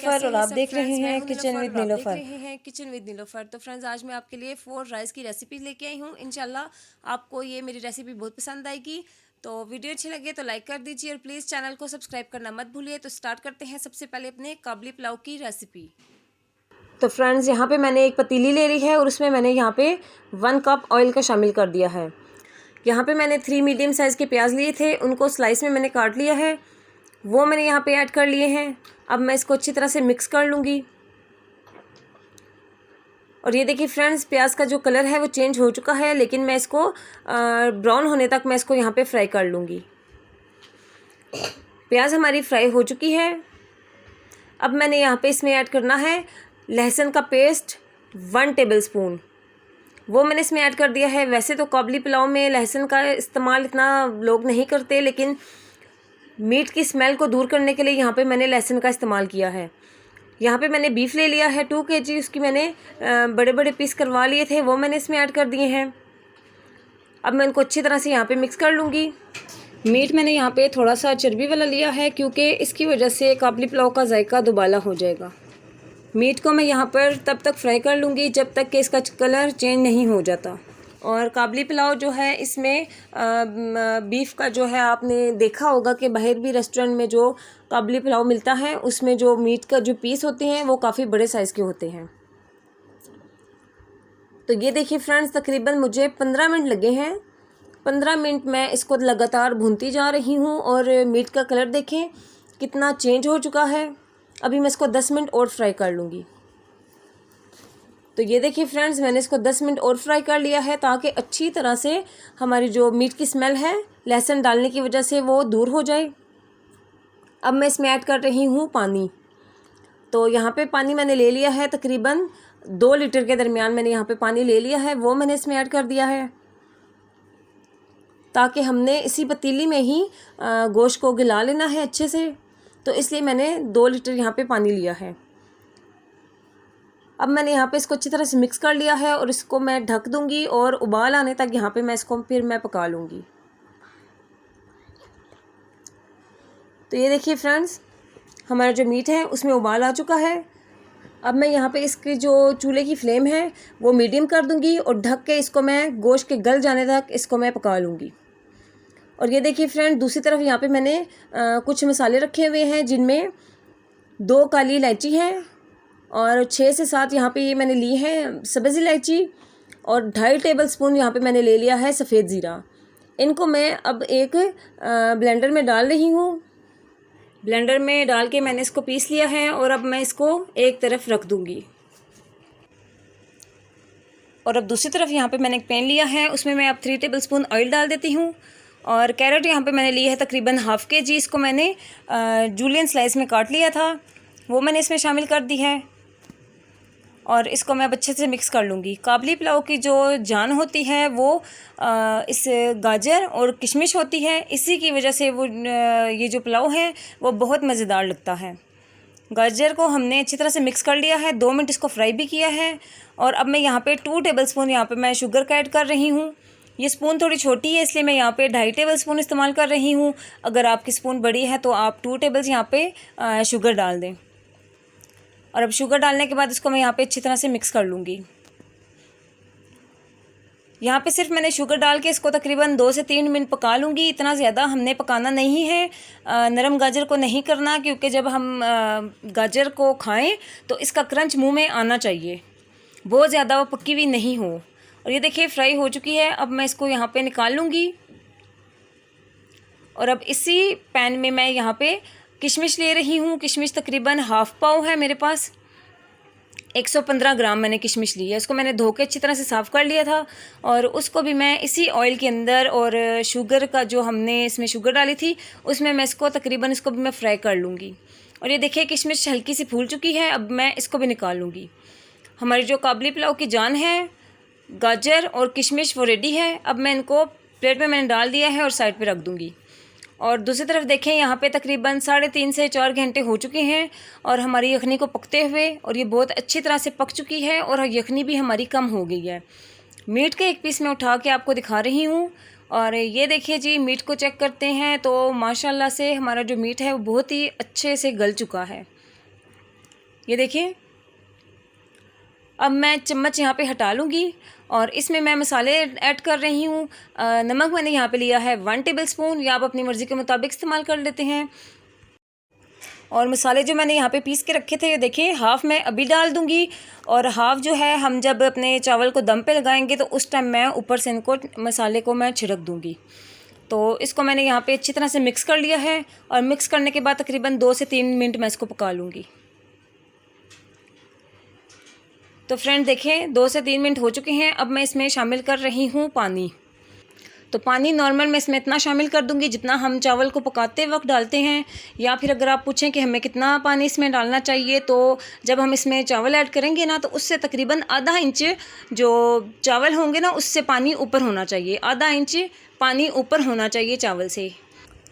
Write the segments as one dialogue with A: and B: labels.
A: नीलोफर और आप देख रहे हैं किचन विद नीलोफर।
B: तो फ्रेंड्स, आज मैं आपके लिए 4 राइस की रेसिपी लेके आई हूँ। इंशाल्लाह आपको ये मेरी रेसिपी बहुत पसंद आएगी। तो वीडियो अच्छी लगे तो लाइक कर दीजिए और प्लीज़ चैनल को सब्सक्राइब करना मत भूलिए। तो स्टार्ट करते हैं सबसे पहले अपने काबली पुलाव की रेसिपी।
A: तो फ्रेंड्स, यहाँ पे मैंने एक पतीली ले ली है और उसमें मैंने यहाँ पे 1 कप ऑयल का शामिल कर दिया है। यहाँ पे मैंने 3 मीडियम साइज़ के प्याज लिए थे, उनको स्लाइस में मैंने काट लिया है, वो मैंने यहाँ पे ऐड कर लिए हैं। अब मैं इसको अच्छी तरह से मिक्स कर लूँगी। और ये देखिए फ्रेंड्स, प्याज का जो कलर है वो चेंज हो चुका है, लेकिन मैं इसको ब्राउन होने तक मैं इसको यहाँ पे फ्राई कर लूँगी। प्याज हमारी फ्राई हो चुकी है। अब मैंने यहाँ पे इसमें ऐड करना है लहसुन का पेस्ट 1 टेबलस्पून, वो मैंने इसमें ऐड कर दिया है। वैसे तो काबली पुलाव में लहसुन का इस्तेमाल इतना लोग नहीं करते, लेकिन मीट की स्मेल को दूर करने के लिए यहाँ पे मैंने लहसुन का इस्तेमाल किया है। यहाँ पे मैंने बीफ ले लिया है 2 kg, उसकी मैंने बड़े बड़े पीस करवा लिए थे, वो मैंने इसमें ऐड कर दिए हैं। अब मैं इनको अच्छी तरह से यहाँ पे मिक्स कर लूँगी। मीट मैंने यहाँ पे थोड़ा सा चर्बी वाला लिया है, क्योंकि इसकी वजह से काबली पुलाव का जायका दुबाला हो जाएगा। मीट को मैं यहाँ पर तब तक फ्राई कर लूँगी जब तक कि इसका कलर चेंज नहीं हो जाता। और काबली पुलाव जो है, इसमें बीफ का जो है, आपने देखा होगा कि बाहर भी रेस्टोरेंट में जो काबली पुलाव मिलता है उसमें जो मीट का जो पीस होते हैं वो काफ़ी बड़े साइज़ के होते हैं। तो ये देखिए फ्रेंड्स, तकरीबन मुझे 15 मिनट लगे हैं। 15 मिनट मैं इसको लगातार भूनती जा रही हूँ और मीट का कलर देखें कितना चेंज हो चुका है। अभी मैं इसको 10 मिनट और फ्राई कर लूँगी। तो ये देखिए फ्रेंड्स, मैंने इसको 10 मिनट और फ्राई कर लिया है, ताकि अच्छी तरह से हमारी जो मीट की स्मेल है लहसुन डालने की वजह से वो दूर हो जाए। अब मैं इसमें ऐड कर रही हूँ पानी। तो यहाँ पे पानी मैंने ले लिया है, तकरीबन 2 लीटर के दरमियान मैंने यहाँ पे पानी ले लिया है, वो मैंने इसमें ऐड कर दिया है, ताकि हमने इसी पतीली में ही गोश्त को गला लेना है अच्छे से। तो इसलिए मैंने 2 लीटर यहाँ पे पानी लिया है। अब मैंने यहाँ पे इसको अच्छी तरह से मिक्स कर लिया है और इसको मैं ढक दूँगी और उबाल आने तक यहाँ पे मैं इसको फिर मैं पका लूँगी। तो ये देखिए फ्रेंड्स, हमारा जो मीट है उसमें उबाल आ चुका है। अब मैं यहाँ पे इसकी जो चूल्हे की फ्लेम है वो मीडियम कर दूँगी और ढक के इसको मैं गोश्त के गल जाने तक इसको मैं पका लूँगी। और ये देखिए फ्रेंड, दूसरी तरफ यहाँ पे मैंने कुछ मसाले रखे हुए हैं, जिनमें 2 काली इलायची है और 6 से 7 यहाँ पे ये मैंने ली है सब्ज़ इलायची, और 2.5 टेबलस्पून यहाँ पे मैंने ले लिया है सफ़ेद ज़ीरा। इनको मैं अब एक ब्लेंडर में डाल रही हूँ। ब्लेंडर में डाल के मैंने इसको पीस लिया है और अब मैं इसको एक तरफ रख दूँगी। और अब दूसरी तरफ यहाँ पे मैंने एक पैन लिया है, उसमें मैं अब 3 टेबलस्पून ऑयल डाल देती हूँ। और कैरेट यहाँ पे मैंने ली है तकरीबन ½ kg, इसको मैंने जूलियन स्लाइस में काट लिया था, वो मैंने इसमें शामिल कर दी है। और इसको मैं अब अच्छे से मिक्स कर लूँगी। काबली पुलाव की जो जान होती है वो इस गाजर और किशमिश होती है, इसी की वजह से वो ये जो पुलाव है वो बहुत मज़ेदार लगता है। गाजर को हमने अच्छी तरह से मिक्स कर लिया है, 2 मिनट इसको फ्राई भी किया है। और अब मैं यहाँ पे 2 टेबलस्पून यहाँ पे मैं शुगर का ऐड कर रही हूँ। ये स्पून थोड़ी छोटी है, इसलिए मैं यहाँ पे 2.5 टेबलस्पून इस्तेमाल कर रही हूँ। अगर आपकी स्पून बड़ी है तो आप 2 टेबल्स यहाँ पे शुगर डाल दें। और अब शुगर डालने के बाद इसको मैं यहाँ पे अच्छी तरह से मिक्स कर लूँगी। यहाँ पे सिर्फ मैंने शुगर डाल के इसको तकरीबन 2 से 3 मिनट पका लूँगी, इतना ज़्यादा हमने पकाना नहीं है। नरम गाजर को नहीं करना, क्योंकि जब हम गाजर को खाएं तो इसका क्रंच मुंह में आना चाहिए, बहुत ज़्यादा वो पक्की हुई नहीं हो। और ये देखिए फ्राई हो चुकी है, अब मैं इसको यहाँ पे निकाल लूँगी। और अब इसी पैन में मैं यहाँ पे किशमिश ले रही हूँ। किशमिश तकरीबन ½ पाव है मेरे पास, 115 ग्राम मैंने किशमिश ली है। उसको मैंने धो के अच्छी तरह से साफ़ कर लिया था और उसको भी मैं इसी ऑयल के अंदर, और शुगर का जो हमने इसमें शुगर डाली थी उसमें मैं इसको तकरीबन इसको भी मैं फ्राई कर लूँगी। और ये देखिए किशमिश हल्की सी फूल चुकी है, अब मैं इसको भी निकाल लूँगी। हमारी जो काबली पुलाव की जान है, गाजर और किशमिश, वो रेडी है। अब मैं इनको प्लेट में मैंने डाल दिया है और साइड पे रख दूँगी। और दूसरी तरफ देखें, यहाँ पे तकरीबन 3.5 से 4 घंटे हो चुके हैं और हमारी यखनी को पकते हुए, और ये बहुत अच्छी तरह से पक चुकी है और यखनी भी हमारी कम हो गई है। मीट के एक पीस में उठा के आपको दिखा रही हूँ और ये देखिए जी, मीट को चेक करते हैं तो माशाल्लाह से हमारा जो मीट है वो बहुत ही अच्छे से गल चुका है। ये देखिए, अब मैं चम्मच यहाँ पे हटा लूँगी और इसमें मैं मसाले ऐड कर रही हूँ। नमक मैंने यहाँ पे लिया है 1 टेबलस्पून, या आप अपनी मर्ज़ी के मुताबिक इस्तेमाल कर लेते हैं। और मसाले जो मैंने यहाँ पे पीस के रखे थे, ये देखिए, हाफ़ मैं अभी डाल दूँगी और हाफ़ जो है हम जब अपने चावल को दम पे लगाएंगे तो उस टाइम मैं ऊपर से इनको मसाले को मैं छिड़क दूँगी। तो इसको मैंने यहाँ पे अच्छी तरह से मिक्स कर लिया है और मिक्स करने के बाद तकरीबन 2 से 3 मिनट मैं इसको पका लूँगी। तो फ्रेंड देखें, 2 से 3 मिनट हो चुके हैं। अब मैं इसमें शामिल कर रही हूँ पानी। तो पानी नॉर्मल मैं इसमें इतना शामिल कर दूंगी जितना हम चावल को पकाते वक्त डालते हैं, या फिर अगर आप पूछें कि हमें कितना पानी इसमें डालना चाहिए, तो जब हम इसमें चावल ऐड करेंगे ना, तो उससे तकरीबन आधा इंच जो चावल होंगे ना, उससे पानी ऊपर होना चाहिए। आधा इंच पानी ऊपर होना चाहिए चावल से।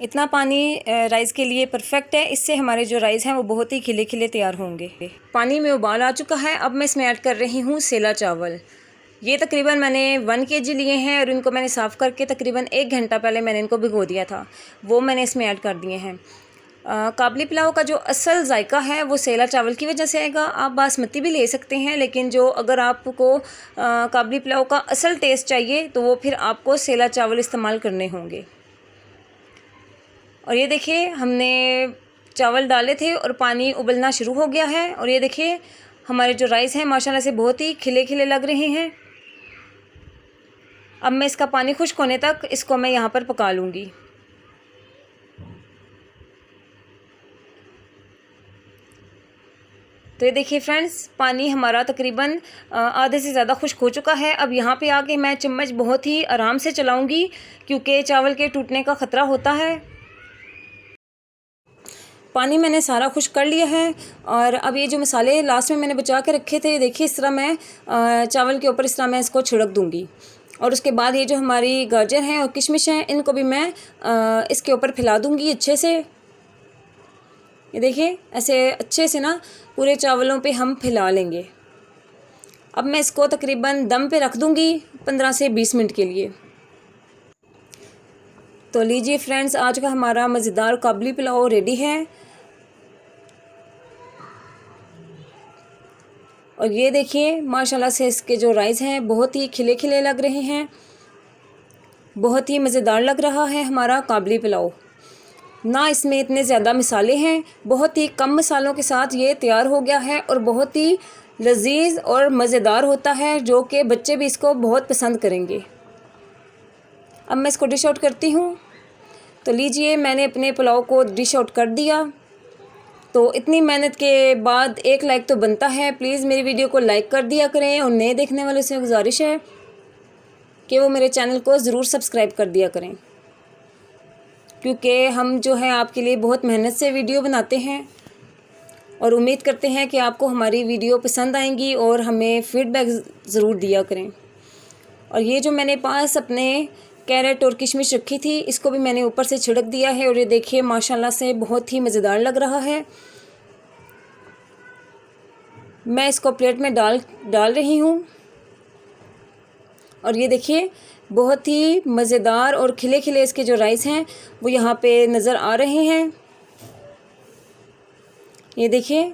A: इतना पानी राइस के लिए परफेक्ट है। इससे हमारे जो राइस हैं वो बहुत ही खिले खिले तैयार होंगे। पानी में उबाल आ चुका है। अब मैं इसमें ऐड कर रही हूँ सेला चावल। ये तकरीबन मैंने 1 kg लिए हैं और इनको मैंने साफ़ करके तकरीबन 1 घंटा पहले मैंने इनको भिगो दिया था, वो मैंने इसमें ऐड कर दिए हैं। काबली पुलाव का जो असल जायका है वो सेला चावल की वजह से आएगा। आप बासमती भी ले सकते हैं, लेकिन जो अगर आपको काबली पुलाव का असल टेस्ट चाहिए तो वो फिर आपको सेला चावल इस्तेमाल करने होंगे। और ये देखिए, हमने चावल डाले थे और पानी उबलना शुरू हो गया है। और ये देखिए, हमारे जो राइस हैं माशाल्लाह से बहुत ही खिले खिले लग रहे हैं। अब मैं इसका पानी खुश्क होने तक इसको मैं यहाँ पर पका लूँगी। तो ये देखिए फ्रेंड्स, पानी हमारा तकरीबन आधे से ज़्यादा खुश्क हो चुका है। अब यहाँ पे आके मैं चम्मच बहुत ही आराम से चलाऊँगी क्योंकि चावल के टूटने का ख़तरा होता है। पानी मैंने सारा खुश्क कर लिया है और अब ये जो मसाले लास्ट में मैंने बचा के रखे थे, देखिए इस तरह मैं चावल के ऊपर इस तरह मैं इसको छिड़क दूँगी। और उसके बाद ये जो हमारी गाजर हैं और किशमिश हैं, इनको भी मैं इसके ऊपर फैला दूँगी अच्छे से। ये देखिए, ऐसे अच्छे से ना पूरे चावलों पे हम फैला लेंगे। अब मैं इसको तकरीबन दम पे रख दूँगी 15 से 20 मिनट के लिए। तो लीजिए फ्रेंड्स, आज का हमारा मज़ेदार काबली पुलाव रेडी है। और ये देखिए, माशाल्लाह से इसके जो राइस हैं बहुत ही खिले खिले लग रहे हैं। बहुत ही मज़ेदार लग रहा है हमारा काबली पुलाव। ना इसमें इतने ज़्यादा मसाले हैं, बहुत ही कम मसालों के साथ ये तैयार हो गया है और बहुत ही लजीज और मज़ेदार होता है, जो कि बच्चे भी इसको बहुत पसंद करेंगे। अब मैं इसको डिश आउट करती हूँ। तो लीजिए, मैंने अपने पुलाव को डिश आउट कर दिया। तो इतनी मेहनत के बाद एक लाइक तो बनता है। प्लीज़ मेरी वीडियो को लाइक कर दिया करें और नए देखने वालों से गुजारिश है कि वो मेरे चैनल को ज़रूर सब्सक्राइब कर दिया करें, क्योंकि हम जो है आपके लिए बहुत मेहनत से वीडियो बनाते हैं और उम्मीद करते हैं कि आपको हमारी वीडियो पसंद आएंगी और हमें फ़ीडबैक ज़रूर दिया करें। और ये जो मैंने पास अपने कैरेट और किशमिश रखी थी, इसको भी मैंने ऊपर से छिड़क दिया है और ये देखिए माशाल्लाह से बहुत ही मज़ेदार लग रहा है। मैं इसको प्लेट में डाल रही हूँ और ये देखिए, बहुत ही मज़ेदार और खिले खिले इसके जो राइस हैं वो यहाँ पे नज़र आ रहे हैं। ये देखिए,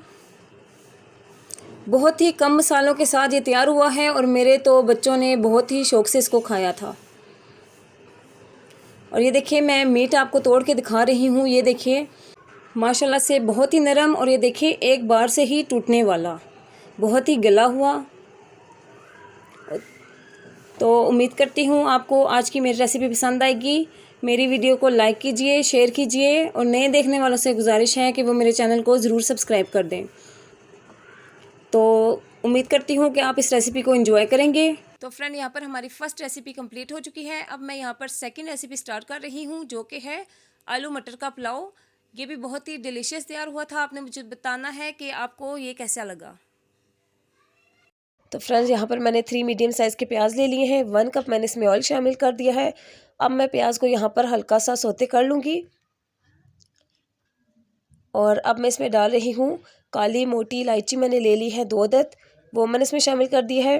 A: बहुत ही कम मसालों के साथ ये तैयार हुआ है और मेरे तो बच्चों ने बहुत ही शौक़ से इसको खाया था। और ये देखिए, मैं मीट आपको तोड़ के दिखा रही हूँ। ये देखिए, माशाल्लाह से बहुत ही नरम और ये देखिए एक बार से ही टूटने वाला, बहुत ही गला हुआ। तो उम्मीद करती हूँ आपको आज की मेरी रेसिपी पसंद आएगी। मेरी वीडियो को लाइक कीजिए, शेयर कीजिए और नए देखने वालों से गुजारिश है कि वो मेरे चैनल को ज़रूर सब्सक्राइब कर दें। तो उम्मीद करती हूँ कि आप इस रेसिपी को एंजॉय करेंगे।
B: तो फ्रेंड, यहाँ पर हमारी फर्स्ट रेसिपी कंप्लीट हो चुकी है। अब मैं यहाँ पर सेकंड रेसिपी स्टार्ट कर रही हूँ, जो कि है आलू मटर का पुलाव। ये भी बहुत ही डिलीशियस तैयार हुआ था। आपने मुझे बताना है कि आपको ये कैसा लगा।
A: तो फ्रेंड्स, यहाँ पर मैंने 3 मीडियम साइज़ के प्याज ले लिए हैं। 1 कप मैंने इसमें ऑयल शामिल कर दिया है। अब मैं प्याज को यहाँ पर हल्का सा सौते कर लूँगी और अब मैं इसमें डाल रही हूँ काली मोटी इलायची। मैंने ले ली है 2 अदद, वो मैंने इसमें शामिल कर दी है।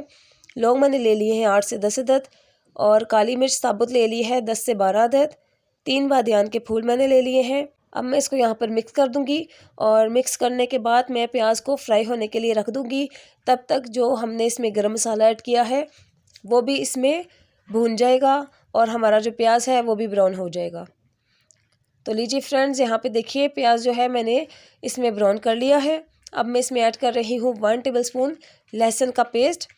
A: लौंग मैंने ले लिए हैं 8 से 10 अदद और काली मिर्च साबुत ले ली है 10 से 12 अदद। 3 बादियान के फूल मैंने ले लिए हैं। अब मैं इसको यहाँ पर मिक्स कर दूँगी और मिक्स करने के बाद मैं प्याज को फ्राई होने के लिए रख दूँगी। तब तक जो हमने इसमें गरम मसाला ऐड किया है वो भी इसमें भून जाएगा और हमारा जो प्याज है वो भी ब्राउन हो जाएगा। तो लीजिए फ्रेंड्स, यहाँ पे देखिए प्याज जो है मैंने इसमें ब्राउन कर लिया है। अब मैं इसमें ऐड कर रही हूँ 1 टेबलस्पून लहसुन का पेस्ट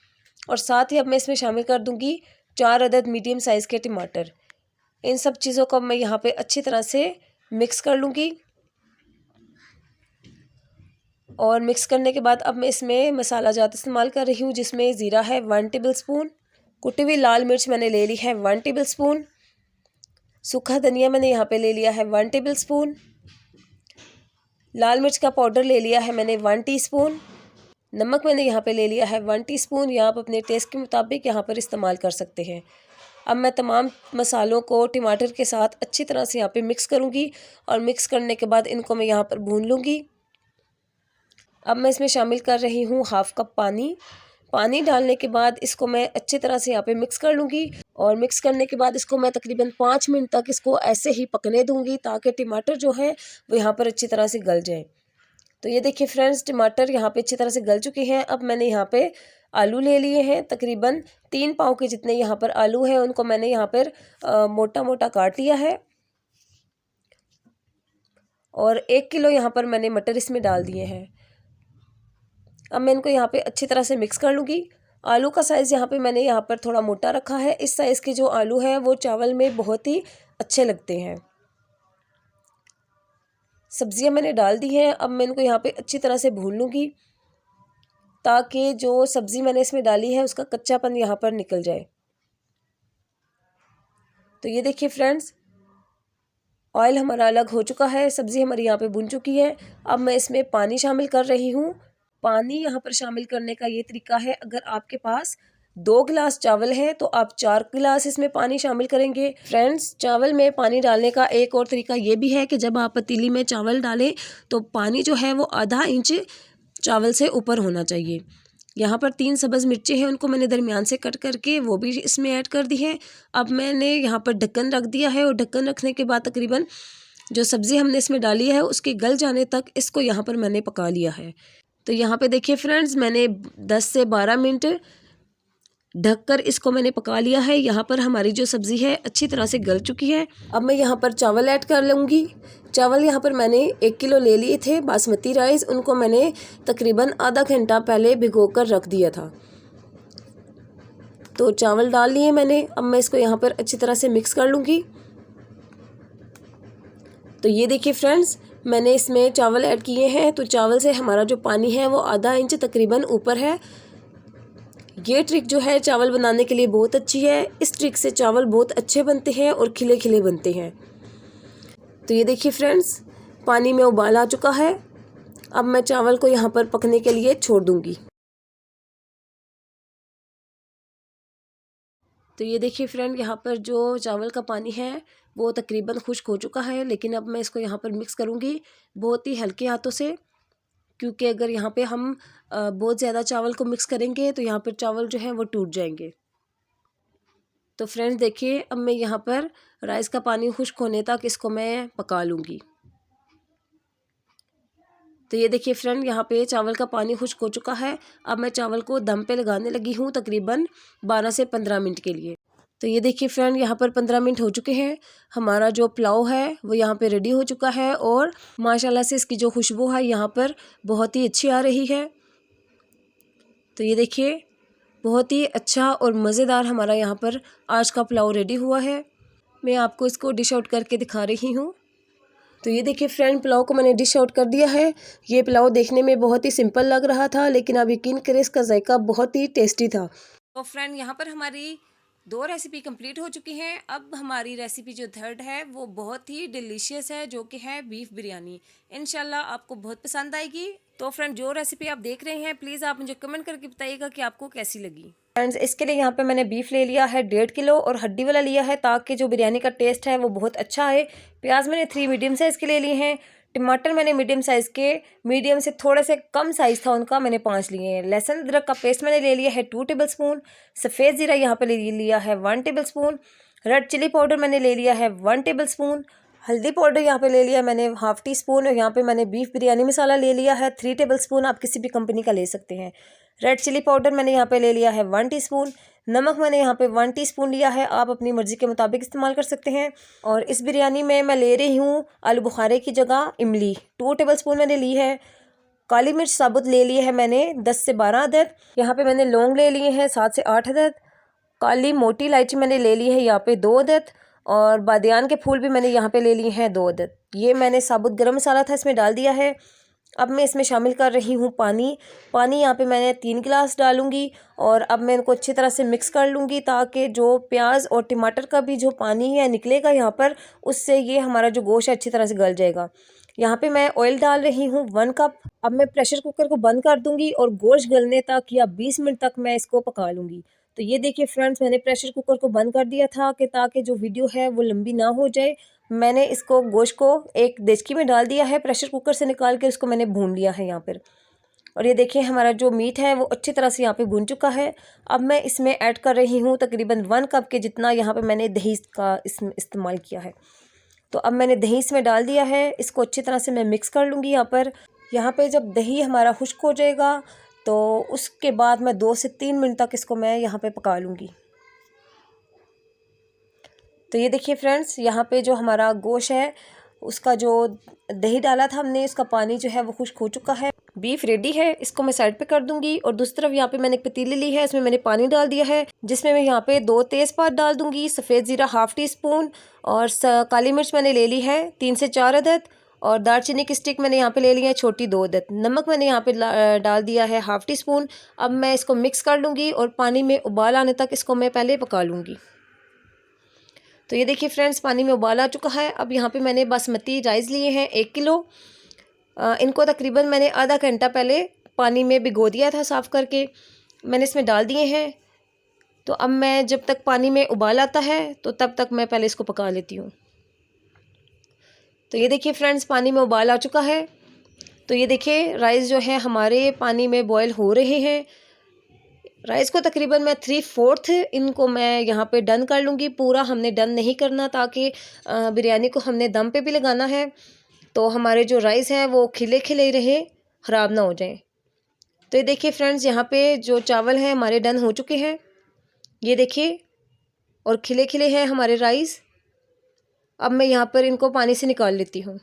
A: और साथ ही अब मैं इसमें शामिल कर दूँगी 4 अदद मीडियम साइज़ के टमाटर। इन सब चीज़ों को मैं यहाँ पे अच्छी तरह से मिक्स कर लूँगी और मिक्स करने के बाद अब मैं इसमें मसाला जात इस्तेमाल कर रही हूँ, जिसमें ज़ीरा है 1 टेबलस्पून, कुटी हुई लाल मिर्च मैंने ले ली है 1 टेबलस्पून, सूखा धनिया मैंने यहाँ पे ले लिया है 1 टेबलस्पून, लाल मिर्च का पाउडर ले लिया है मैंने 1 टीस्पून, नमक मैंने यहाँ पे ले लिया है 1 टीस्पून, या आप अपने टेस्ट के मुताबिक यहाँ पर इस्तेमाल कर सकते हैं। अब मैं तमाम मसालों को टमाटर के साथ अच्छी तरह से यहाँ पे मिक्स करूँगी और मिक्स करने के बाद इनको मैं यहाँ पर भून लूँगी। अब मैं इसमें शामिल कर रही हूँ 1/2 कप पानी। पानी डालने के बाद इसको मैं अच्छी तरह से यहाँ पे मिक्स कर लूँगी और मिक्स करने के बाद इसको मैं तकरीबन 5 मिनट तक इसको ऐसे ही पकने दूँगी ताकि टमाटर जो है वो यहाँ पर अच्छी तरह से गल जाए। तो ये देखिए फ्रेंड्स, टमाटर यहाँ पे अच्छी तरह से गल चुके हैं। अब मैंने यहाँ पे आलू ले लिए हैं, तकरीबन 3 पाव के जितने यहाँ पर आलू हैं उनको मैंने यहाँ पर मोटा मोटा काट लिया है और 1 किलो यहाँ पर मैंने मटर इसमें डाल दिए हैं। अब मैं इनको यहाँ पे अच्छी तरह से मिक्स कर लूँगी। आलू का साइज़ यहाँ पे मैंने यहाँ पर थोड़ा मोटा रखा है। इस साइज़ के जो आलू हैं वो चावल में बहुत ही अच्छे लगते हैं। सब्जियां मैंने डाल दी हैं। अब मैं इनको यहाँ पे अच्छी तरह से भून लूँगी ताकि जो सब्ज़ी मैंने इसमें डाली है उसका कच्चापन यहाँ पर निकल जाए। तो ये देखिए फ्रेंड्स, ऑयल हमारा अलग हो चुका है, सब्ज़ी हमारी यहाँ पे भुन चुकी है। अब मैं इसमें पानी शामिल कर रही हूँ। पानी यहाँ पर शामिल करने का ये तरीका है, अगर आपके पास 2 गिलास चावल है तो आप 4 गिलास इसमें पानी शामिल करेंगे। फ्रेंड्स, चावल में पानी डालने का एक और तरीका ये भी है कि जब आप पतीली में चावल डालें तो पानी जो है वो आधा इंच चावल से ऊपर होना चाहिए। यहाँ पर 3 सब्ज़ मिर्चें हैं, उनको मैंने दरमियान से कट करके वो भी इसमें ऐड कर दी है। अब मैंने यहाँ पर ढक्कन रख दिया है और ढक्कन रखने के बाद तकरीबन जो सब्ज़ी हमने इसमें डाली है उसके गल जाने तक इसको यहाँ पर मैंने पका लिया है। तो यहाँ पे देखिए फ्रेंड्स, मैंने 10 से 12 मिनट ढककर इसको मैंने पका लिया है। यहाँ पर हमारी जो सब्ज़ी है अच्छी तरह से गल चुकी है। अब मैं यहाँ पर चावल ऐड कर लूँगी। चावल यहाँ पर मैंने 1 किलो ले लिए थे बासमती राइस, उनको मैंने तकरीबन आधा घंटा पहले भिगोकर रख दिया था। तो चावल डाल लिए मैंने। अब मैं इसको यहाँ पर अच्छी तरह से मिक्स कर लूँगी। तो ये देखिए फ्रेंड्स, मैंने इसमें चावल ऐड किए हैं। तो चावल से हमारा जो पानी है वो आधा इंच तकरीबन ऊपर है। ये ट्रिक जो है चावल बनाने के लिए बहुत अच्छी है। इस ट्रिक से चावल बहुत अच्छे बनते हैं और खिले खिले बनते हैं। तो ये देखिए फ्रेंड्स, पानी में उबाल आ चुका है। अब मैं चावल को यहाँ पर पकने के लिए छोड़ दूँगी। तो ये देखिए फ्रेंड, यहाँ पर जो चावल का पानी है वो तकरीबन खुश्क हो चुका है, लेकिन अब मैं इसको यहाँ पर मिक्स करूँगी बहुत ही हल्के हाथों से, क्योंकि अगर यहाँ पे हम बहुत ज़्यादा चावल को मिक्स करेंगे तो यहाँ पर चावल जो है वो टूट जाएंगे। तो फ्रेंड्स देखिए, अब मैं यहाँ पर राइस का पानी खुश्क होने तक इसको मैं पका लूँगी। तो ये देखिए फ्रेंड, यहाँ पे चावल का पानी खुश्क हो चुका है। अब मैं चावल को दम पे लगाने लगी हूँ तकरीबन 12 से 15 मिनट के लिए। तो ये देखिए फ्रेंड, यहाँ पर 15 मिनट हो चुके हैं। हमारा जो पुलाव है वो यहाँ पे रेडी हो चुका है और माशाल्लाह से इसकी जो खुशबू है यहाँ पर बहुत ही अच्छी आ रही है। तो ये देखिए, बहुत ही अच्छा और मज़ेदार हमारा यहाँ पर आज का पुलाव रेडी हुआ है। मैं आपको इसको डिश आउट करके दिखा रही हूँ। तो ये देखिए फ्रेंड, पुलाव को मैंने डिश आउट कर दिया है। ये पुलाव देखने में बहुत ही सिंपल लग रहा था, लेकिन आप यकीन करें इसका जायका बहुत ही टेस्टी था।
B: तो फ्रेंड, यहाँ पर हमारी 2 रेसिपी कंप्लीट हो चुकी हैं। अब हमारी रेसिपी जो थर्ड है वो बहुत ही डिलीशियस है, जो कि है बीफ बिरयानी। इंशाल्लाह आपको बहुत पसंद आएगी। तो फ्रेंड, जो रेसिपी आप देख रहे हैं प्लीज़ आप मुझे कमेंट करके बताइएगा कि आपको कैसी लगी।
A: फ्रेंड्स, इसके लिए यहाँ पे मैंने बीफ ले लिया है 1.5 किलो और हड्डी वाला लिया है, ताकि जो बिरयानी का टेस्ट है वो बहुत अच्छा आए। प्याज मैंने 3 मीडियम साइज़ के ले लिए हैं। टमाटर मैंने मीडियम साइज़ के, मीडियम से थोड़े से कम साइज़ था उनका, मैंने 5 लिए हैं। लहसुन अदरक का पेस्ट मैंने ले लिया है 2 टेबलस्पून। सफ़ेद ज़ीरा यहाँ पे ले लिया है 1 टेबलस्पून। रेड चिली पाउडर मैंने ले लिया है 1 टेबलस्पून। हल्दी पाउडर यहाँ पे ले लिया मैंने 1/2 टीस्पून, और यहाँ पे मैंने बीफ बिरयानी मसाला ले लिया है 3 टेबलस्पून, आप किसी भी कंपनी का ले सकते हैं। रेड चिली पाउडर मैंने यहाँ पे ले लिया है 1 टीस्पून। नमक मैंने यहाँ पे 1 टीस्पून लिया है, आप अपनी मर्ज़ी के मुताबिक इस्तेमाल कर सकते हैं। और इस बिरयानी में मैं ले रही हूँ आलू बुखारे की जगह इमली 2 टेबलस्पून मैंने ली है। काली मिर्च साबुत ले ली है मैंने 10 से 12 अदद। यहाँ पे मैंने लौंग ले लिए हैं 7 से 8 अदद। काली मोटी इलायची मैंने ले ली है यहाँ पे 2 अदद, और बादियान के फूल भी मैंने यहाँ पे ले लिए हैं 2 अदद। ये मैंने साबुत गरम मसाला था इसमें डाल दिया है। अब मैं इसमें शामिल कर रही हूँ पानी। पानी यहाँ पे मैंने 3 गिलास डालूँगी, और अब मैं इनको अच्छी तरह से मिक्स कर लूँगी ताकि जो प्याज और टमाटर का भी जो पानी है निकलेगा यहाँ पर, उससे ये हमारा जो गोश्त है अच्छी तरह से गल जाएगा। यहाँ पे मैं ऑयल डाल रही हूँ 1 कप। अब मैं प्रेशर कुकर को बंद कर दूँगी और गोश्त गलने तक या 20 मिनट तक मैं इसको पका लूँगी। तो ये देखिए फ्रेंड्स, मैंने प्रेशर कुकर को बंद कर दिया था कि ताकि जो वीडियो है वो लंबी ना हो जाए। मैंने इसको गोश्त को एक देचकी में डाल दिया है, प्रेशर कुकर से निकाल के उसको मैंने भून लिया है यहाँ पर। और ये देखिए हमारा जो मीट है वो अच्छी तरह से यहाँ पे भून चुका है। अब मैं इसमें ऐड कर रही हूँ तकरीबन 1 कप के जितना यहाँ पे मैंने दही का इसमें इस्तेमाल किया है। तो अब मैंने दही इसमें डाल दिया है, इसको अच्छी तरह से मैं मिक्स कर लूँगी यहाँ पर। यहाँ पे जब दही हमारा खुश्क हो जाएगा तो उसके बाद मैं 2 से 3 मिनट तक इसको मैं यहाँ पे पका लूँगी। तो ये देखिए फ्रेंड्स, यहाँ पे जो हमारा गोश्त है उसका जो दही डाला था हमने, उसका पानी जो है वो खुश्क हो चुका है। बीफ रेडी है, इसको मैं साइड पे कर दूंगी। और दूसरी तरफ यहाँ पे मैंने एक पतीली ली है, इसमें मैंने पानी डाल दिया है, जिसमें मैं यहाँ पे 2 तेज़पात डाल दूंगी, सफ़ेद ज़ीरा 1/2 टीस्पून, और काली मिर्च मैंने ले ली है 3 से 4 अदद, और दालचीनी की स्टिक मैंने यहाँ पे ले ली है छोटी 2 अदद। नमक मैंने यहाँ पे डाल दिया है 1/2 टीस्पून। अब मैं इसको मिक्स कर लूँगी और पानी में उबाल आने तक इसको मैं पहले पका लूँगी। तो ये देखिए फ्रेंड्स, पानी में उबाल आ चुका है। अब यहाँ पे मैंने बासमती राइस लिए हैं 1 किलो। इनको तकरीबन मैंने आधा घंटा पहले पानी में भिगो दिया था साफ़ करके, मैंने इसमें डाल दिए हैं। तो अब मैं जब तक पानी में उबाल आता है तो तब तक मैं पहले इसको पका लेती हूँ। तो ये देखिए फ्रेंड्स, पानी में उबाल आ चुका है। तो ये देखिए राइस जो है हमारे पानी में बॉयल हो रहे हैं। राइस को तकरीबन मैं 3/4 इनको मैं यहाँ पे डन कर लूँगी। पूरा हमने डन नहीं करना, ताकि बिरयानी को हमने दम पे भी लगाना है, तो हमारे जो राइस हैं वो खिले खिले रहे, ख़राब ना हो जाए। तो ये देखिए फ्रेंड्स, यहाँ पे जो चावल हैं हमारे डन हो चुके हैं, ये देखिए, और खिले खिले हैं हमारे राइस। अब मैं यहाँ पर इनको पानी से निकाल लेती हूँ।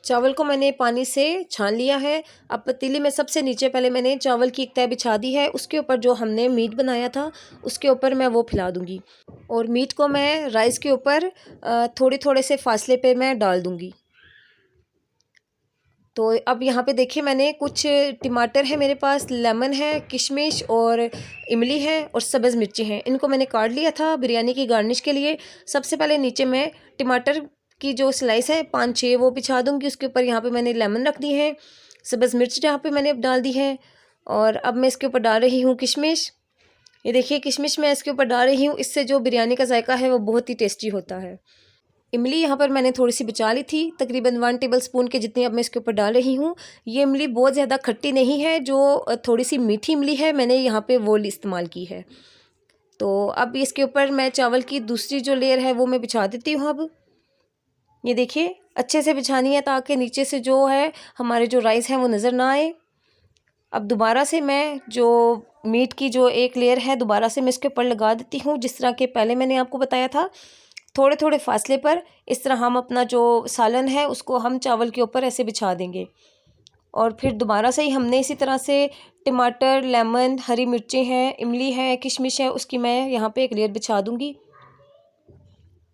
A: चावल को मैंने पानी से छान लिया है। अब पतीली में सबसे नीचे पहले मैंने चावल की एक तह बिछा दी है, उसके ऊपर जो हमने मीट बनाया था उसके ऊपर मैं वो फैला दूंगी, और मीट को मैं राइस के ऊपर थोड़े थोड़े से फासले पे मैं डाल दूंगी। तो अब यहाँ पे देखिए, मैंने कुछ टमाटर है मेरे पास, लेमन है, किशमिश और इमली है, और सब्ज़ मिर्ची हैं। इनको मैंने काट लिया था बिरयानी की गार्निश के लिए। सबसे पहले नीचे मैं टमाटर की जो स्लाइस है 5-6 वो बिछा दूंगी, उसके ऊपर यहाँ पे मैंने लेमन रख दी है, सब्ज़ मिर्च जहाँ पे मैंने अब डाल दी है, और अब मैं इसके ऊपर डाल रही हूँ किशमिश। ये देखिए किशमिश मैं इसके ऊपर डाल रही हूँ, इससे जो बिरयानी का जायका है वो बहुत ही टेस्टी होता है। इमली यहाँ पर मैंने थोड़ी सी बचा ली थी, तकरीबन 1 टेबलस्पून के जितनी अब मैं इसके ऊपर डाल रही हूँ। ये इमली बहुत ज़्यादा खट्टी नहीं है, जो थोड़ी सी मीठी इमली है मैंने यहाँ पे वो इस्तेमाल की है। तो अब इसके ऊपर मैं चावल की दूसरी जो लेयर है वो मैं बिछा देती हूँ। अब ये देखिए अच्छे से बिछानी है ताकि नीचे से जो है हमारे जो राइस हैं वो नज़र ना आए। अब दोबारा से मैं जो मीट की जो एक लेयर है दोबारा से मैं इसके ऊपर लगा देती हूँ, जिस तरह के पहले मैंने आपको बताया था, थोड़े थोड़े फासले पर। इस तरह हम अपना जो सालन है उसको हम चावल के ऊपर ऐसे बिछा देंगे, और फिर दोबारा से ही हमने इसी तरह से टमाटर, लेमन, हरी मिर्चें हैं, इमली है, किशमिश है, उसकी मैं यहाँ पे एक लेयर बिछा दूँगी।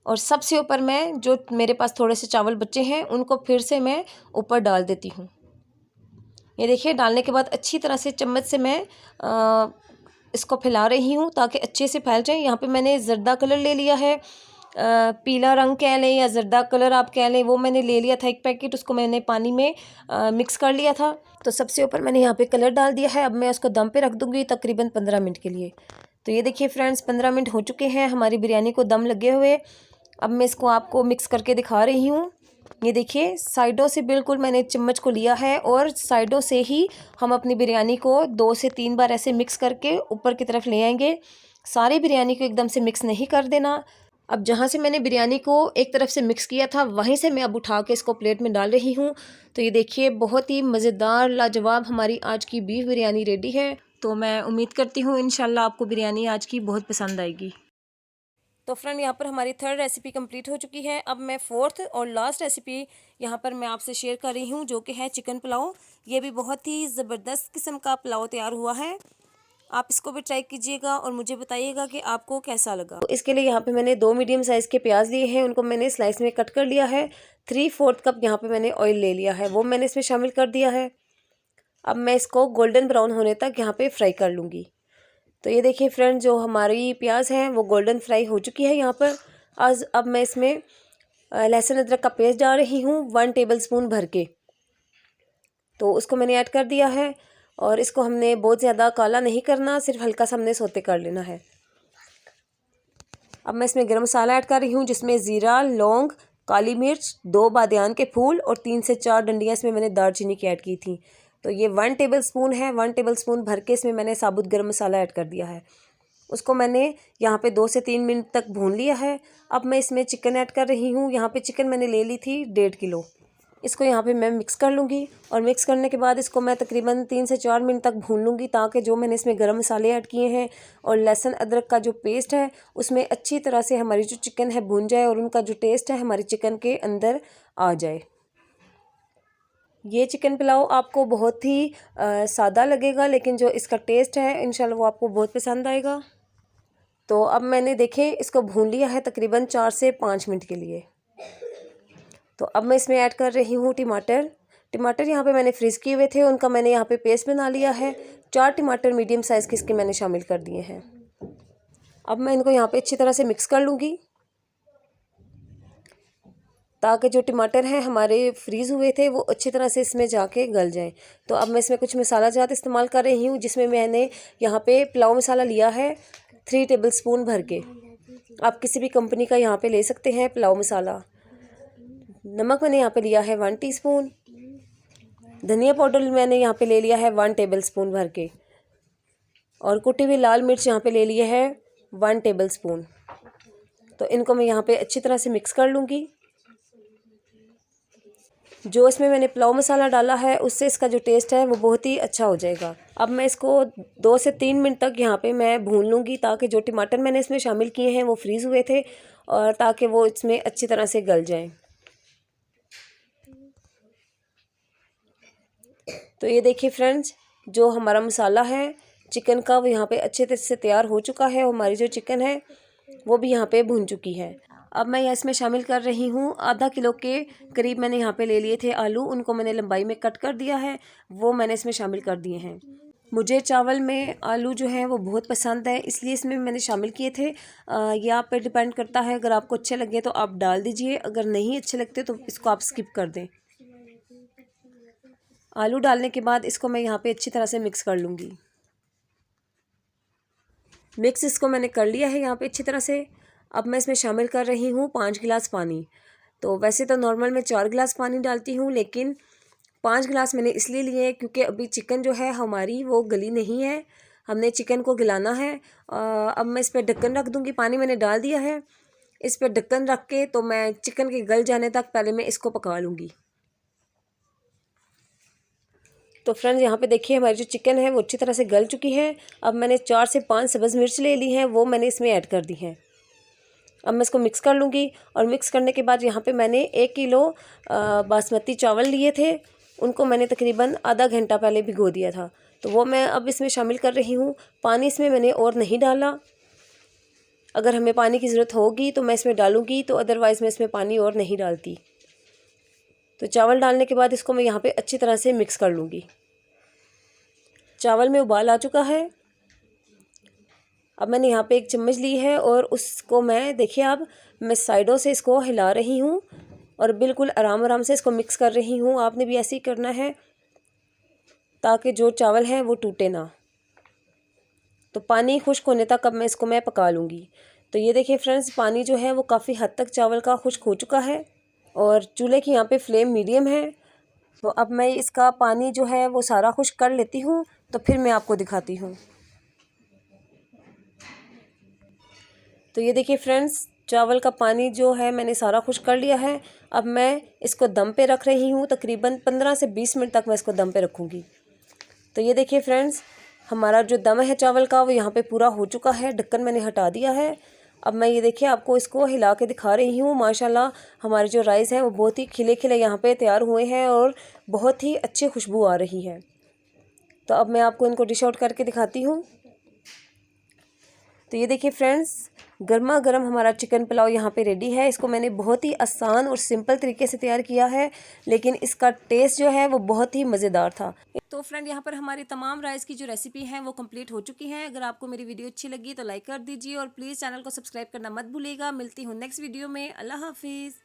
A: और सबसे ऊपर मैं जो मेरे पास थोड़े से चावल बचे हैं उनको फिर से मैं ऊपर डाल देती हूँ। ये देखिए, डालने के बाद अच्छी तरह से चम्मच से मैं इसको फैला रही हूँ ताकि अच्छे से फैल जाए। यहाँ पे मैंने ज़र्दा कलर ले लिया है, पीला रंग कह लें या ज़र्दा कलर आप कह लें, वो मैंने ले लिया था 1 पैकेट, उसको मैंने पानी में मिक्स कर लिया था। तो सबसे ऊपर मैंने यहाँ पे कलर डाल दिया है। अब मैं उसको दम पे रख दूँगी तकरीबन 15 मिनट के लिए। तो ये देखिए फ्रेंड्स, 15 मिनट हो चुके हैं हमारी बिरयानी को दम लगे हुए। अब मैं इसको आपको मिक्स करके दिखा रही हूँ। ये देखिए, साइडों से बिल्कुल मैंने चम्मच को लिया है, और साइडों से ही हम अपनी बिरयानी को 2 से 3 बार ऐसे मिक्स करके ऊपर की तरफ ले आएंगे। सारी बिरयानी को एकदम से मिक्स नहीं कर देना। अब जहाँ से मैंने बिरयानी को एक तरफ से मिक्स किया था वहीं से मैं अब उठा के इसको प्लेट में डाल रही हूँ। तो ये देखिए बहुत ही मज़ेदार लाजवाब हमारी आज की बीफ बिरयानी रेडी है। तो मैं उम्मीद करती हूँ इंशाल्लाह आपको बिरयानी आज की बहुत पसंद आएगी। तो फ्रेंड यहाँ पर हमारी थर्ड रेसिपी कंप्लीट हो चुकी है। अब मैं फोर्थ और लास्ट रेसिपी यहाँ पर मैं आपसे शेयर कर रही हूँ, जो कि है चिकन पुलाव। ये भी बहुत ही ज़बरदस्त किस्म का पुलाव तैयार हुआ है। आप इसको भी ट्राई कीजिएगा और मुझे बताइएगा कि आपको कैसा लगा। तो इसके लिए यहाँ पे मैंने 2 मीडियम साइज़ के प्याज लिए हैं, उनको मैंने स्लाइस में कट कर लिया है। 3/4 कप यहाँ पे मैंने ऑयल ले लिया है, वो मैंने इसमें शामिल कर दिया है। अब मैं इसको गोल्डन ब्राउन होने तक यहाँ पे फ्राई कर लूँगी। तो ये देखिए फ्रेंड, जो हमारी प्याज है वो गोल्डन फ्राई हो चुकी है यहाँ पर। अब मैं इसमें लहसुन अदरक का पेस्ट डाल रही हूँ 1 टेबलस्पून भर के। तो उसको मैंने ऐड कर दिया है और इसको हमने बहुत ज़्यादा काला नहीं करना, सिर्फ हल्का सा हमने सौते कर लेना है। अब मैं इसमें गरम मसाला ऐड कर रही हूँ, जिसमें ज़ीरा, लौंग, काली मिर्च, 2 बादियान के फूल और 3 से 4 डंडियाँ इसमें मैंने दालचीनी की ऐड की थी। तो ये 1 टेबलस्पून है। 1 टेबलस्पून भर के इसमें मैंने साबुत गरम मसाला ऐड कर दिया है। उसको मैंने यहाँ पे 2 से 3 मिनट तक भून लिया है। अब मैं इसमें चिकन ऐड कर रही हूँ। यहाँ पे चिकन मैंने ले ली थी 1.5 किलो। इसको यहाँ पे मैं मिक्स कर लूँगी और मिक्स करने के बाद इसको मैं तकरीबन 3 से 4 मिनट तक भून लूँगी, ताकि जो मैंने इसमें गरम मसाले ऐड किए हैं और लहसुन अदरक का जो पेस्ट है उसमें अच्छी तरह से हमारी जो चिकन है भून जाए और उनका जो टेस्ट है हमारी चिकन के अंदर आ जाए। ये चिकन पुलाव आपको बहुत ही सादा लगेगा, लेकिन जो इसका टेस्ट है इंशाल्लाह वो आपको बहुत पसंद आएगा। तो अब मैंने देखे इसको भून लिया है तकरीबन 4 से 5 मिनट के लिए। तो अब मैं इसमें ऐड कर रही हूँ टमाटर यहाँ पे मैंने फ्रीज़ किए हुए थे, उनका मैंने यहाँ पे पेस्ट बना लिया है। 4 टमाटर मीडियम साइज़ के इसके मैंने शामिल कर दिए हैं। अब मैं इनको यहाँ पे अच्छी तरह से मिक्स कर लूँगी, ताकि जो टमाटर हैं हमारे फ्रीज़ हुए थे वो अच्छी तरह से इसमें जाके गल जाएं। तो अब मैं इसमें कुछ मसाला जात इस्तेमाल कर रही हूँ, जिसमें मैंने यहाँ पे पुलाव मसाला लिया है 3 टेबलस्पून भर के। आप किसी भी कंपनी का यहाँ पे ले सकते हैं पुलाव मसाला। नमक मैंने यहाँ पे लिया है 1 टीस्पून। धनिया पाउडर मैंने यहाँ पे ले लिया है 1 टेबलस्पून भर के। और कुटी हुई लाल मिर्च यहाँ पे ले लिया है 1 टेबलस्पून। तो इनको मैं यहाँ पे अच्छी तरह से मिक्स कर लूँगी। जो इसमें मैंने पुलाव मसाला डाला है उससे इसका जो टेस्ट है वो बहुत ही अच्छा हो जाएगा। अब मैं इसको 2 से 3 मिनट तक यहाँ पे मैं भून लूँगी, ताकि जो टमाटर मैंने इसमें शामिल किए हैं वो फ्रीज़ हुए थे और ताकि वो इसमें अच्छी तरह से गल जाएं। तो ये देखिए फ्रेंड्स, जो हमारा मसाला है चिकन का वो यहाँ पे अच्छे तरह से तैयार हो चुका है। हमारी जो चिकन है वो भी यहाँ पे भून चुकी है। अब मैं इसमें शामिल कर रही हूँ आधा किलो के करीब मैंने यहाँ पे ले लिए थे आलू, उनको मैंने लंबाई में कट कर दिया है, वो मैंने इसमें शामिल कर दिए हैं। मुझे चावल में आलू जो है वो बहुत पसंद है, इसलिए इसमें मैंने शामिल किए थे। ये आप पे डिपेंड करता है, अगर आपको अच्छे लगे तो आप डाल दीजिए, अगर नहीं अच्छे लगते तो इसको आप स्किप कर दें। आलू डालने के बाद इसको मैं यहाँ पे अच्छी तरह से मिक्स कर लूँगी। मिक्स इसको मैंने कर लिया है यहाँ पे अच्छी तरह से। अब मैं इसमें शामिल कर रही हूँ 5 गिलास पानी। तो वैसे तो नॉर्मल मैं 4 गिलास पानी डालती हूँ, लेकिन 5 गिलास मैंने इसलिए लिए क्योंकि अभी चिकन जो है हमारी वो गली नहीं है, हमने चिकन को गलाना है। अब मैं इस पर ढक्कन रख दूँगी। पानी मैंने डाल दिया है, इस पर ढक्कन रख के तो मैं चिकन के गल जाने तक पहले मैं इसको पका लूँगी। तो फ्रेंड्स यहाँ पे देखिए हमारी जो चिकन है वो अच्छी तरह से गल चुकी है। अब मैंने 4 से 5 सब्ज़ मिर्च ले ली हैं, वो मैंने इसमें ऐड कर दी हैं। अब मैं इसको मिक्स कर लूँगी और मिक्स करने के बाद यहाँ पे मैंने 1 किलो बासमती चावल लिए थे, उनको मैंने तकरीबन आधा घंटा पहले भिगो दिया था। तो वो मैं अब इसमें शामिल कर रही हूँ। पानी इसमें मैंने और नहीं डाला, अगर हमें पानी की ज़रूरत होगी तो मैं इसमें डालूँगी, तो अदरवाइज़ मैं इसमें पानी और नहीं डालती। तो चावल डालने के बाद इसको मैं यहाँ पे अच्छी तरह से मिक्स कर लूँगी। चावल में उबाल आ चुका है। अब मैंने यहाँ पे एक चम्मच ली है और उसको मैं देखिए अब मैं साइडों से इसको हिला रही हूँ और बिल्कुल आराम आराम से इसको मिक्स कर रही हूँ। आपने भी ऐसे ही करना है, ताकि जो चावल है वो टूटे ना। तो पानी खुश्क होने तक अब मैं इसको पका लूँगी। तो ये देखिए फ्रेंड्स, पानी जो है वो काफ़ी हद तक चावल का खुश्क हो चुका है और चूल्हे की यहाँ पे फ्लेम मीडियम है। तो अब मैं इसका पानी जो है वो सारा खुश्क कर लेती हूँ, तो फिर मैं आपको दिखाती हूँ। तो ये देखिए फ्रेंड्स, चावल का पानी जो है मैंने सारा खुश कर लिया है। अब मैं इसको दम पे रख रही हूँ, तकरीबन 15 से 20 मिनट तक मैं इसको दम पे रखूँगी। तो ये देखिए फ्रेंड्स, हमारा जो दम है चावल का वो यहाँ पे पूरा हो चुका है। ढक्कन मैंने हटा दिया है। अब मैं ये देखिए आपको इसको हिला के दिखा रही हूँ। माशाल्लाह हमारे जो राइस हैं वो बहुत ही खिले खिले यहाँ पे तैयार हुए हैं और बहुत ही अच्छी खुशबू आ रही है। तो अब मैं आपको इनको डिश आउट करके दिखाती हूँ। तो ये देखिए फ्रेंड्स, गर्मा गर्म हमारा चिकन पुलाव यहाँ पे रेडी है। इसको मैंने बहुत ही आसान और सिंपल तरीके से तैयार किया है, लेकिन इसका टेस्ट जो है वो बहुत ही मज़ेदार था।
B: तो फ्रेंड, यहाँ पर हमारी तमाम राइस की जो रेसिपी हैं वो कंप्लीट हो चुकी हैं। अगर आपको मेरी वीडियो अच्छी लगी तो लाइक कर दीजिए और प्लीज़ चैनल को सब्सक्राइब करना मत भूलिएगा। मिलती हूँ नेक्स्ट वीडियो में। अल्लाह हाफिज़।